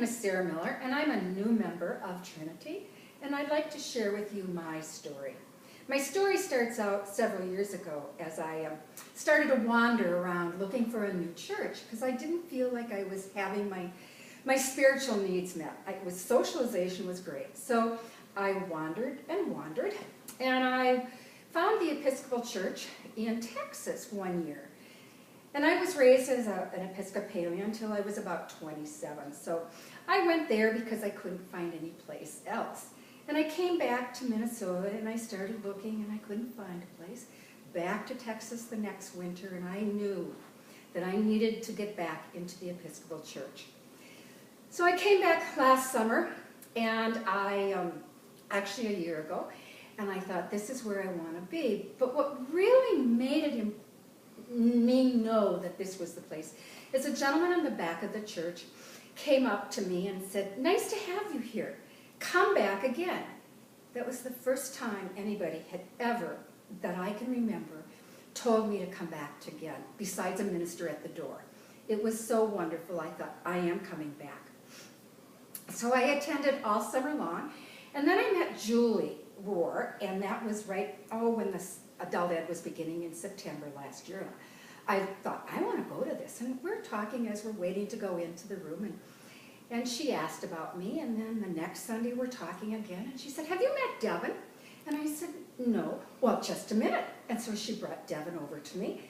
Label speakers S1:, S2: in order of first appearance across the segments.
S1: name is Sara Miller, and I'm a new member of Trinity, and I'd like to share with you my story. My story starts out several years ago as I started to wander around looking for a new church because I didn't feel like I was having my spiritual needs met. Socialization was great, so I wandered, and I found the Episcopal Church in Texas one year. And I was raised as an Episcopalian until I was about 27. So I went there because I couldn't find any place else. And I came back to Minnesota and I started looking and I couldn't find a place. Back to Texas the next winter, and I knew that I needed to get back into the Episcopal Church. So I came back last summer, and actually a year ago, and I thought, this is where I want to be. But what really made me know that this was the place is a gentleman in the back of the church came up to me and said, "Nice to have you here. Come back again." That was the first time anybody had ever, that I can remember, told me to come back again, besides a minister at the door. It was so wonderful. I thought, I am coming back. So I attended all summer long, and then I met Julie Rohr, and that was when the adult ed was beginning in September last year. I thought, I want to go to this. And we're talking as we're waiting to go into the room. And she asked about me. And then the next Sunday we're talking again. And she said, "Have you met Devin?" And I said, "No." "Well, just a minute." And so she brought Devin over to me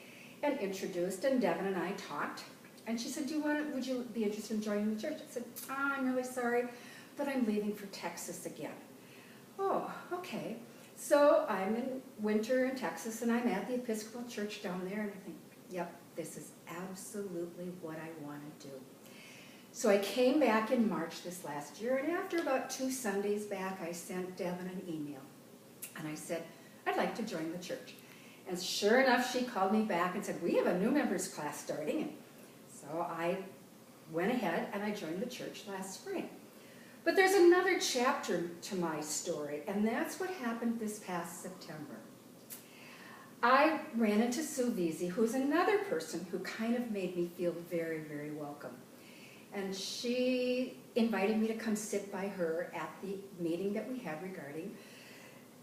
S1: and introduced. And Devin and I talked. And she said, would you be interested in joining the church? I said, "I'm really sorry, but I'm leaving for Texas again." "Oh, okay." So I'm in winter in Texas, and I'm at the Episcopal Church down there, and I think, yep, this is absolutely what I want to do. So I came back in March this last year, and after about 2 Sundays back, I sent Devin an email, and I said, "I'd like to join the church." And sure enough, she called me back and said, "We have a new members class starting." And so I went ahead, and I joined the church last spring. But there's another chapter to my story, and that's what happened this past September. I ran into Sue Veazey, who's another person who kind of made me feel very, very welcome. And she invited me to come sit by her at the meeting that we had regarding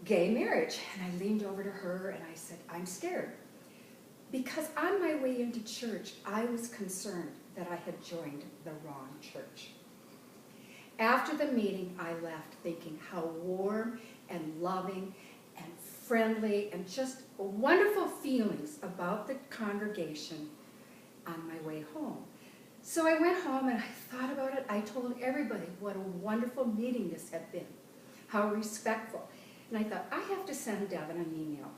S1: gay marriage. And I leaned over to her and I said, "I'm scared." Because on my way into church, I was concerned that I had joined the wrong church. After the meeting, I left thinking how warm and loving and friendly and just wonderful feelings about the congregation on my way home. So I went home and I thought about it. I told everybody what a wonderful meeting this had been, how respectful. And I thought, I have to send Devin an email.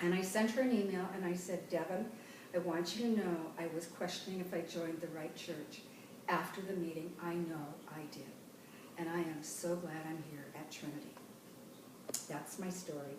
S1: And I sent her an email and I said, "Devin, I want you to know I was questioning if I joined the right church. After the meeting, I know I did. And I am so glad I'm here at Trinity." That's my story.